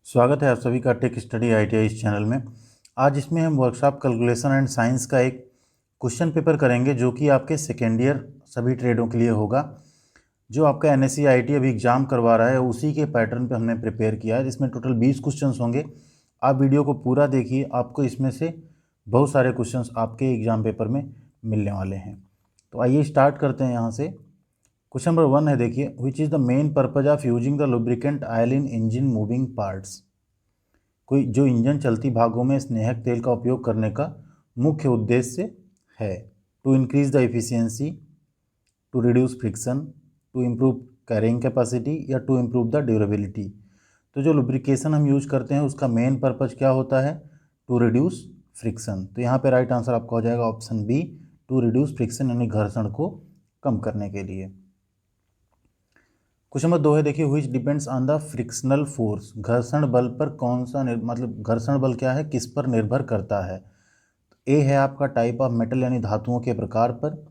स्वागत है आप सभी का टेक स्टडी ITI इस चैनल में। आज इसमें हम वर्कशॉप कैलकुलेशन एंड साइंस का एक क्वेश्चन पेपर करेंगे जो कि आपके सेकेंड ईयर सभी ट्रेडों के लिए होगा। जो आपका NSE IIT अभी एग्जाम करवा रहा है उसी के पैटर्न पे हमने प्रिपेयर किया है, जिसमें टोटल 20 क्वेश्चंस होंगे। आप वीडियो को पूरा देखिए, आपको इसमें से बहुत सारे क्वेश्चंस आपके एग्जाम पेपर में मिलने वाले हैं। तो आइए स्टार्ट करते हैं यहाँ से। क्वेश्चन नंबर 1 है, देखिए, which is the main purpose of using the lubricant oil in engine moving parts. कोई जो इंजन चलती भागों में स्नेहक तेल का उपयोग करने का मुख्य उद्देश्य है। To increase the efficiency, to reduce friction, to improve carrying capacity या टू इम्प्रूव द ड्यूरेबिलिटी। तो जो लुब्रिकेशन हम यूज करते हैं उसका मेन पर्पज क्या होता है? To reduce friction. तो यहाँ पे राइट आंसर आपका हो जाएगा option B, to reduce friction, यानी घर्षण को कम करने के लिए। क्वेश्चन नंबर 2 है, देखिए, which depends on the frictional force. घर्षण बल पर कौन सा मतलब घर्षण बल क्या है, किस पर निर्भर करता है? ए है आपका टाइप ऑफ मेटल यानी धातुओं के प्रकार पर।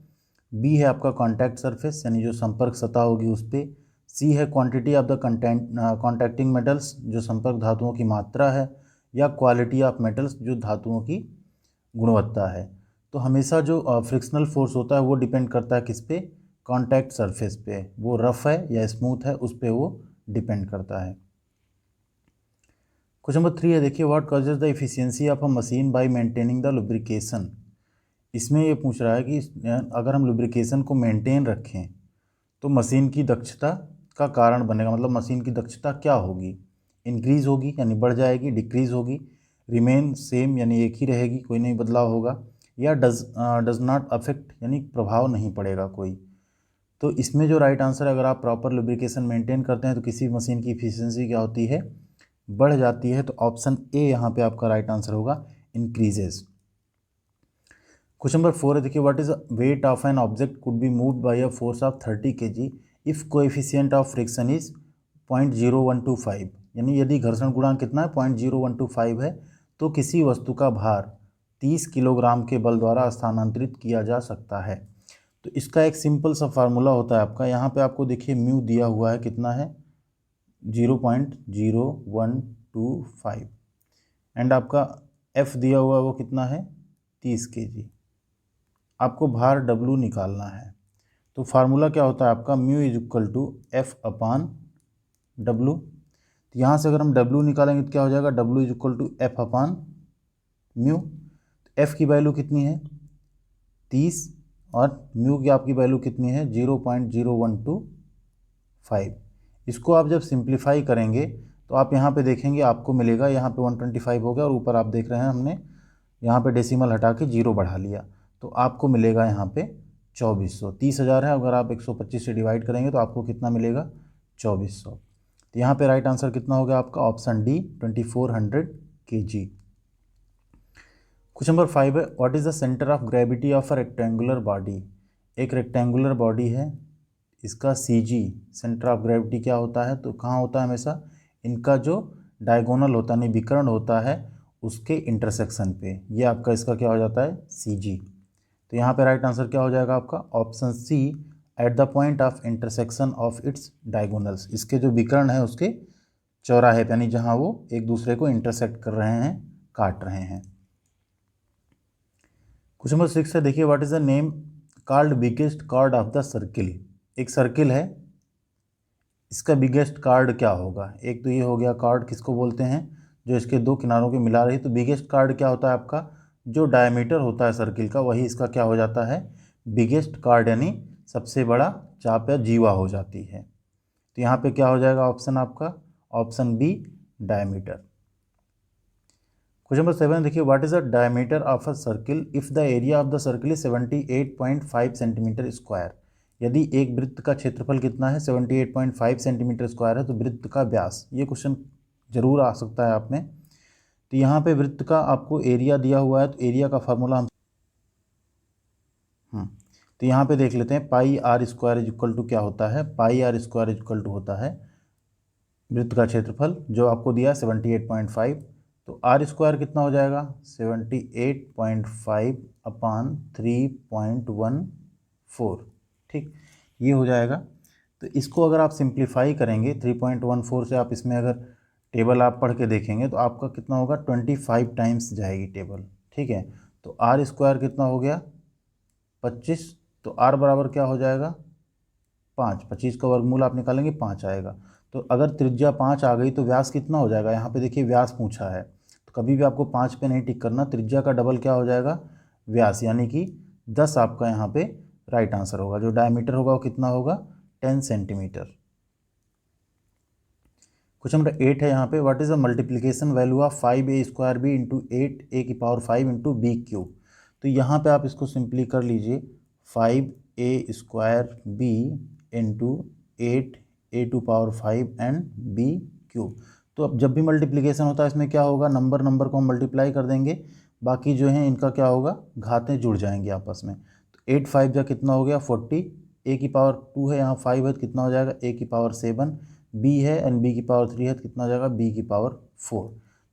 बी है आपका कॉन्टैक्ट सरफेस यानी जो संपर्क सतह होगी उस पर। सी है quantity of the contacting metals, जो संपर्क धातुओं की मात्रा है। या क्वालिटी ऑफ मेटल्स, जो धातुओं की गुणवत्ता है। तो हमेशा जो फ्रिक्शनल फोर्स होता है वो डिपेंड करता है किस पे? कॉन्टैक्ट सरफेस पे। वो रफ है या स्मूथ है उस पे वो डिपेंड करता है। क्वेश्चन नंबर 3 है, देखिए, what causes the efficiency of a machine bye maintaining the lubrication. इसमें ये पूछ रहा है कि अगर हम लुब्रिकेशन को मेंटेन रखें तो मशीन की दक्षता का कारण बनेगा। मतलब मशीन की दक्षता क्या होगी? इंक्रीज होगी यानी बढ़ जाएगी, डिक्रीज होगी, रिमेन सेम यानी एक ही रहेगी, कोई नहीं बदलाव होगा, या डज नॉट अफेक्ट यानी प्रभाव नहीं पड़ेगा कोई। तो इसमें जो राइट आंसर है, अगर आप प्रॉपर लुब्रिकेशन मेंटेन करते हैं तो किसी मशीन की इफिशियंसी क्या होती है? बढ़ जाती है। तो ऑप्शन ए यहाँ पे आपका राइट आंसर होगा, इंक्रीजेज। क्वेश्चन नंबर 4 है, देखिए, what is weight of an object could be moved by a force of 30 kg if coefficient of friction is 0.0125। यानी यदि घर्षण गुणांक कितना है? 0.0125 है, तो किसी वस्तु का भार 30 किलोग्राम के बल द्वारा स्थानांतरित किया जा सकता है। तो इसका एक सिंपल सा फार्मूला होता है आपका। यहाँ पे आपको देखिए म्यू दिया हुआ है, कितना है? 0.0125, एंड आपका एफ दिया हुआ है वो कितना है? 30 kg। आपको भार डब्लू निकालना है। तो फार्मूला क्या होता है आपका? Mu is equal to F upon W. तो यहाँ से अगर हम डब्लू निकालेंगे तो क्या हो जाएगा? W is equal to F upon mu. F की वैल्यू कितनी है? 30, और म्यू की आपकी वैल्यू कितनी है? 0.0125। इसको आप जब सिंप्लीफाई करेंगे तो आप यहाँ पे देखेंगे आपको मिलेगा, यहाँ पे 125 हो गया, और ऊपर आप देख रहे हैं हमने यहाँ पे डेसिमल हटा के 0 बढ़ा लिया, तो आपको मिलेगा यहाँ पे 2400। 30,000 है, अगर आप 125 से डिवाइड करेंगे तो आपको कितना मिलेगा? 2400। तो यहाँ पे राइट आंसर कितना हो गया आपका? Option D, 2400 kg। Question number 5 है, what is the centre of gravity of a rectangular body. एक रेक्टेंगुलर बॉडी है, इसका CG सेंटर ऑफ ग्रेविटी क्या होता है? तो कहाँ होता है हमेशा? इनका जो डायगोनल होता है यानी विकर्ण होता है उसके इंटरसेक्शन पे, ये आपका इसका क्या हो जाता है? CG। तो यहाँ पे राइट आंसर क्या हो जाएगा आपका? Option C, at the point of intersection of its diagonals. इसके जो विकर्ण है उसके चौराहे यानी जहाँ वो एक दूसरे को इंटरसेक्ट कर रहे हैं, काट रहे हैं। क्वेश्चन नंबर 6 है, देखिए, what is the name called biggest chord of the circle. एक सर्किल है, इसका बिगेस्ट कार्ड क्या होगा? एक तो ये हो गया कार्ड, किसको बोलते हैं? जो इसके दो किनारों के मिला रही। तो बिगेस्ट कार्ड क्या होता है आपका? जो डायमीटर होता है सर्किल का वही इसका क्या हो जाता है? बिगेस्ट कार्ड, यानी सबसे बड़ा चाप या जीवा हो जाती है। तो यहाँ पे क्या हो जाएगा ऑप्शन आपका? Option B, diameter. Question number 7, देखिए, what is the diameter of a circle if the area of the circle is 78.5 centimetre square. यदि एक वृत्त का क्षेत्रफल कितना है? 78.5 सेंटीमीटर स्क्वायर है, तो वृत्त का व्यास। ये क्वेश्चन जरूर आ सकता है आप में। तो यहाँ पे वृत्त का आपको एरिया दिया हुआ है, तो एरिया का फार्मूला हम तो यहाँ पे देख लेते हैं। Pi r square is equal to क्या होता है? Pi r square is equal to होता है वृत्त का क्षेत्रफल जो आपको दिया 78.5। तो आर स्क्वायर कितना हो जाएगा? 78.5 अपान 3.14। ठीक, ये हो जाएगा। तो इसको अगर आप सिंप्लीफाई करेंगे 3.14 से, आप इसमें अगर टेबल आप पढ़ के देखेंगे तो आपका कितना होगा 25 टाइम्स जाएगी टेबल, ठीक है। तो आर स्क्वायर कितना हो गया 25, तो आर बराबर क्या हो जाएगा 5, 25 का वर्गमूल आप निकालेंगे 5 आएगा। तो अगर त्रिज्या 5 आ गई तो व्यास कितना हो जाएगा, यहाँ पे देखिए व्यास पूछा है, तो कभी भी आपको 5 पे नहीं टिक करना, त्रिज्या का डबल क्या हो जाएगा व्यास, यानी कि 10 आपका यहाँ पे राइट आंसर होगा। जो डायमीटर होगा वो कितना होगा 10 सेंटीमीटर। क्वेश्चन नंबर 8 है यहाँ पे, what is the multiplication value of 5a square B into 8a⁵ into B cube. तो यहाँ पे आप इसको सिंपली कर लीजिए 5a square B into 8a⁵ and B cube. तो अब जब भी मल्टीप्लीकेशन होता है इसमें क्या होगा, नंबर नंबर को हम मल्टीप्लाई कर देंगे, बाकी जो है इनका क्या होगा घातें जुड़ जाएंगी आपस में। तो 8 5 जा कितना हो गया 40, a⁵2 है यहाँ 5 है तो कितना हो जाएगा a⁵7, बी है एंड b⁵3 है तो कितना हो जाएगा b⁴।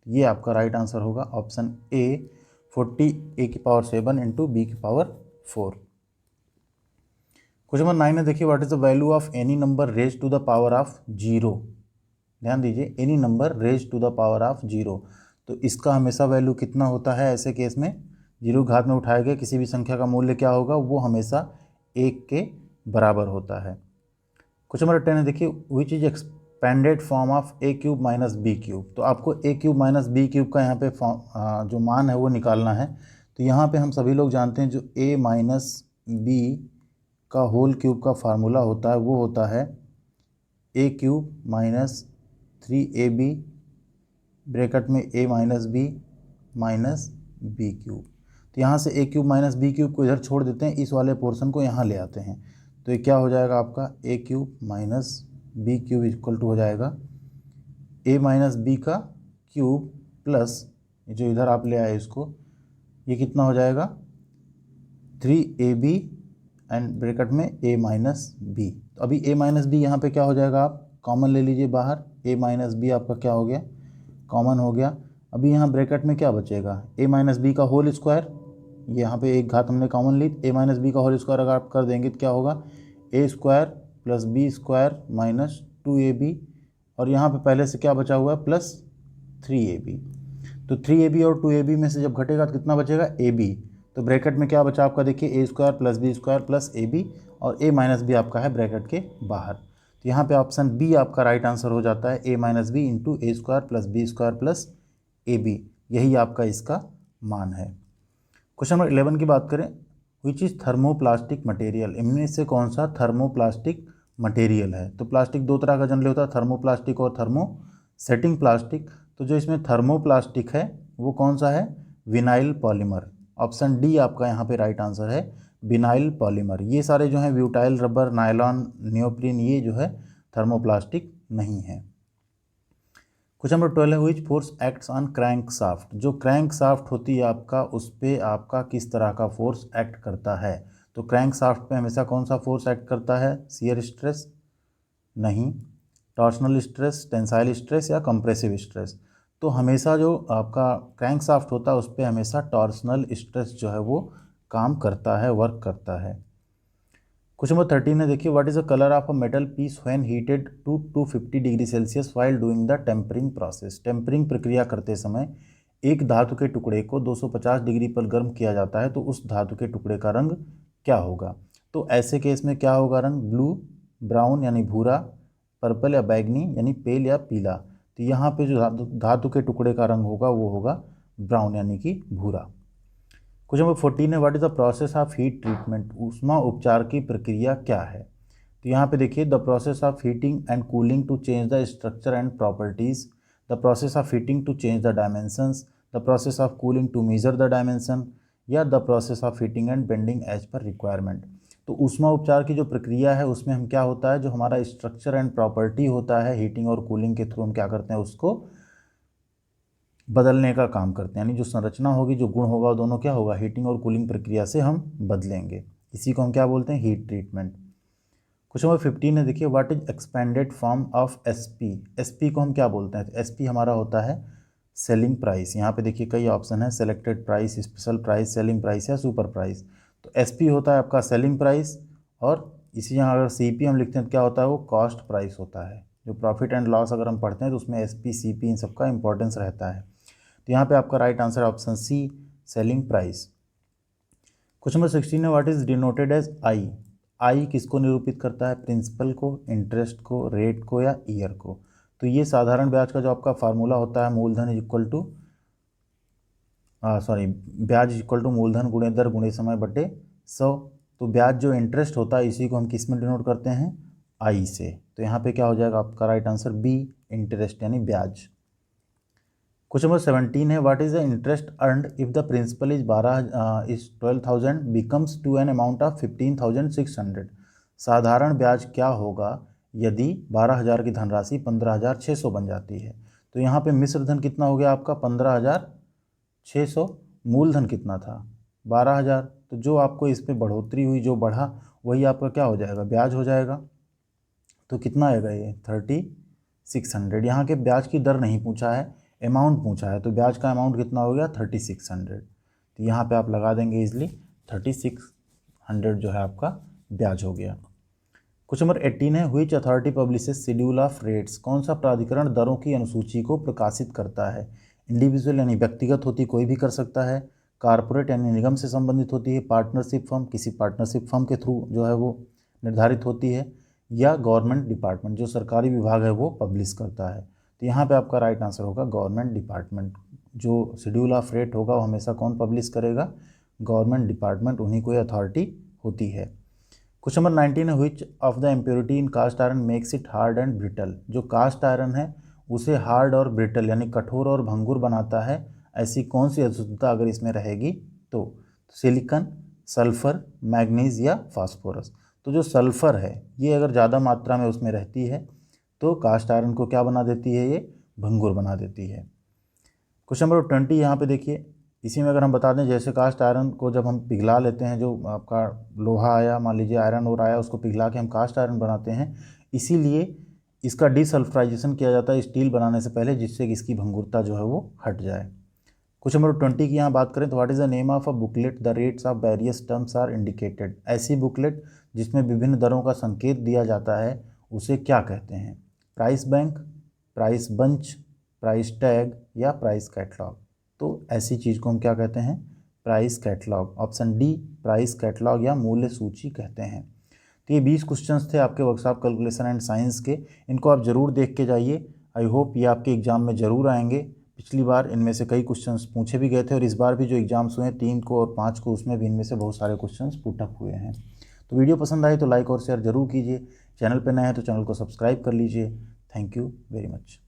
ये आपका राइट आंसर होगा option A 40 a⁵7 into b⁴। Question number 9 है, देखिए what is the value of any number raise to the power of 0। ध्यान दीजिए any number raise to the power of 0, तो इसका हमेशा वैल्यू कितना होता है ऐसे केस में, 0 घात में उठाए गए किसी भी संख्या का मूल्य क्या होगा वो हमेशा 1 के बराबर होता है। क्वेश्चन नंबर 10 है, देखिए which is expanded form of a³ minus b³। तो आपको a³ माइनस b³ का यहाँ पे जो मान है वो निकालना है। तो यहाँ पे हम सभी लोग जानते हैं जो a माइनस बी का होल क्यूब का फार्मूला होता है वो होता है a³ माइनस 3ab ब्रैकेट में a minus B minus b³। तो यहाँ से a³ माइनस b³ को इधर छोड़ देते हैं, इस वाले पोर्शन को यहाँ ले आते हैं, तो ये क्या हो जाएगा आपका a³ minus b³ equal to हो जाएगा a माइनस बी का क्यूब प्लस जो इधर आप ले आए इसको, ये कितना हो जाएगा 3ab एंड ब्रैकेट में a माइनस बी। तो अभी a माइनस बी यहाँ पे क्या हो जाएगा, आप कॉमन ले लीजिए बाहर, a माइनस बी आपका क्या हो गया कॉमन हो गया। अभी यहाँ ब्रैकेट में क्या बचेगा a माइनस बी का होल स्क्वायर, ये यहाँ पे एक घात हमने कॉमन ली, a माइनस बी का होल स्क्वायर अगर आप कर देंगे तो क्या होगा a square plus B square minus 2ab, और यहाँ पे पहले से क्या बचा हुआ है प्लस 3ab। तो 3ab और 2ab में से जब घटेगा तो कितना बचेगा ab, तो ब्रैकेट में क्या बचा आपका देखिए a square plus B square plus ab, और a माइनस बी आपका है ब्रैकेट के बाहर। तो यहाँ पे ऑप्शन बी आपका राइट आंसर हो जाता है a minus B into a square plus B square plus ab, यही आपका इसका मान है। क्वेश्चन नंबर 11 की बात करें, विच इज़ थर्मोप्लास्टिक मटेरियल। इनमें से कौन सा थर्मोप्लास्टिक मटेरियल है। तो प्लास्टिक दो तरह का जनरली होता है, थर्मोप्लास्टिक और थर्मोसेटिंग प्लास्टिक। तो जो इसमें थर्मोप्लास्टिक है वो कौन सा है विनाइल पॉलीमर। ऑप्शन डी आपका यहाँ पे राइट आंसर है विनाइल पॉलीमर। ये सारे जो हैं ब्यूटाइल रबर नायलॉन नियोप्रीन ये जो है थर्मोप्लास्टिक नहीं है। क्वेश्चन नंबर 12 है, which force acts on crank soft. जो क्रैंक साफ्ट होती है आपका उस पर आपका किस तरह का फोर्स एक्ट करता है। तो क्रैंक साफ्ट पे हमेशा कौन सा फोर्स एक्ट करता है, शियर स्ट्रेस नहीं, टॉर्सनल स्ट्रेस, टेंसाइल स्ट्रेस या कंप्रेसिव स्ट्रेस। तो हमेशा जो आपका क्रैंक साफ्ट होता है उस पर हमेशा टॉर्सनल स्ट्रेस जो है वो काम करता है, वर्क करता है। क्वेश्चन नंबर 13 है, देखिए what is the colour of a metal piece when heated to 250 degree Celsius while doing the tempering process. Tempering प्रक्रिया करते समय एक धातु के टुकड़े को 250 डिग्री पर गर्म किया जाता है तो उस धातु के टुकड़े का रंग क्या होगा। तो ऐसे केस में क्या होगा रंग, ब्लू, ब्राउन यानी भूरा, पर्पल या बैगनी यानी पेल या पीला। तो यहाँ पे जो धातु के टुकड़े का रंग होगा वो होगा ब्राउन यानी कि भूरा। क्वेश्चन नंबर 14 है, what is the process of heat treatment. ऊष्मा उपचार की प्रक्रिया क्या है। तो यहाँ पे देखिए the process of heating and cooling to change the structure and properties, the process of heating to change the dimensions, the process of cooling to measure the dimension, या the process of heating and bending as पर requirement. तो ऊष्मा उपचार की जो प्रक्रिया है उसमें हम क्या होता है, जो हमारा स्ट्रक्चर एंड प्रॉपर्टी होता है हीटिंग और कूलिंग के थ्रू हम क्या करते हैं उसको बदलने का काम करते हैं, यानी जो संरचना होगी जो गुण होगा वो दोनों क्या होगा हीटिंग और कूलिंग प्रक्रिया से हम बदलेंगे। इसी को हम क्या बोलते हैं हीट ट्रीटमेंट। क्वेश्चन नंबर 15 है, देखिए what is expanded form of SP. SP को हम क्या बोलते हैं, तो एसपी हमारा होता है सेलिंग प्राइस। यहाँ पे देखिए कई ऑप्शन है, selected price, special price, selling price या सुपर प्राइस। तो एसपी होता है आपका सेलिंग प्राइस, और इसी यहाँ अगर सीपी हम लिखते हैं तो क्या होता है वो कॉस्ट प्राइस होता है, जो प्रॉफिट एंड लॉस अगर हम पढ़ते हैं तो उसमें एसपी सीपी इन सबका इंपॉर्टेंस रहता है। तो यहाँ पे आपका right answer option C, selling price. Question number 16 है, what is denoted as I. I किसको निरूपित करता है, प्रिंसिपल को, इंटरेस्ट को, रेट को या ईयर को। तो ये साधारण ब्याज का जो आपका फार्मूला होता है, मूलधन इज इक्वल टू ब्याज इक्वल टू मूलधन गुणे दर गुणे समय बटे 100। तो ब्याज जो इंटरेस्ट होता है इसी को हम किस में डिनोट करते हैं, आई से। तो यहाँ पे क्या हो जाएगा आपका राइट आंसर बी, इंटरेस्ट यानी ब्याज। क्वेश्चन नंबर 17 है, what is the interest earned if the principal is 12,000 becomes to an amount of 15,600। साधारण ब्याज क्या होगा यदि 12,000 की धनराशि 15,600 बन जाती है। तो यहाँ पे मिश्र धन कितना हो गया आपका 15,600, मूलधन कितना था 12,000। तो जो आपको इसमें बढ़ोतरी हुई, जो बढ़ा, वही आपका क्या हो जाएगा, ब्याज हो जाएगा। तो कितना आएगा ये 3600। यहाँ के ब्याज की दर नहीं पूछा है, अमाउंट पूछा है। तो ब्याज का अमाउंट कितना हो गया 3600। तो यहाँ पे आप लगा देंगे इजली 3600 जो है आपका ब्याज हो गया। क्वेश्चन नंबर 18 है, which authority publishes schedule of rates. कौन सा प्राधिकरण दरों की अनुसूची को प्रकाशित करता है। इंडिविजुअल यानी व्यक्तिगत होती, कोई भी कर सकता है। कारपोरेट यानी निगम से संबंधित होती है। पार्टनरशिप फर्म, किसी पार्टनरशिप फर्म के थ्रू जो है वो निर्धारित होती है। या गवर्नमेंट डिपार्टमेंट, जो सरकारी विभाग है वो पब्लिश करता है। तो यहाँ पे आपका राइट आंसर होगा गवर्नमेंट डिपार्टमेंट। जो शेड्यूल ऑफ रेट होगा वो हमेशा कौन पब्लिश करेगा, गवर्नमेंट डिपार्टमेंट, उन्हीं को अथॉरिटी होती है। क्वेश्चन नंबर 19 है, which of the impurity in cast iron makes it hard and brittle. जो कास्ट आयरन है उसे हार्ड और ब्रिटल यानी कठोर और भंगुर बनाता है, ऐसी कौन सी अशुद्धता अगर इसमें रहेगी तो सिलिकॉन, सल्फर, मैग्नीज या फास्फोरस। तो जो सल्फर है ये अगर ज़्यादा मात्रा में उसमें रहती है तो कास्ट आयरन को क्या बना देती है, ये भंगुर बना देती है। क्वेश्चन नंबर 20 यहाँ पे देखिए, इसी में अगर हम बता दें, जैसे कास्ट आयरन को जब हम पिघला लेते हैं, जो आपका लोहा आया, मान लीजिए आयरन और आया, उसको पिघला के हम कास्ट आयरन बनाते हैं, इसीलिए इसका डिसल्फ्राइजेशन किया जाता है स्टील बनाने से पहले, जिससे कि इसकी भंगुरता जो है वो हट जाए। क्वेश्चन नंबर 20 की यहाँ बात करें तो what is the name of a booklet the rates of various terms are indicated. ऐसी बुकलेट जिसमें विभिन्न दरों का संकेत दिया जाता है उसे क्या कहते हैं, price bank, price bunch, price tag या प्राइस कैटलॉग। तो ऐसी चीज़ को हम क्या कहते हैं, price catalogue. Option D, price catalogue या मूल्य सूची कहते हैं। तो ये 20 क्वेश्चंस थे आपके वर्कशॉप कैलकुलेशन एंड साइंस के, इनको आप ज़रूर देख के जाइए। आई होप ये आपके एग्ज़ाम में ज़रूर आएंगे। पिछली बार इनमें से कई क्वेश्चंस पूछे भी गए थे और इस बार भी जो एग्जाम्स हुए 3 को और 5 को, उसमें भी इनमें से बहुत सारे क्वेश्चंस पुटअप हुए हैं। तो वीडियो पसंद आई तो लाइक और शेयर ज़रूर कीजिए। चैनल पर नए हैं तो चैनल को सब्सक्राइब कर लीजिए। Thank you very much.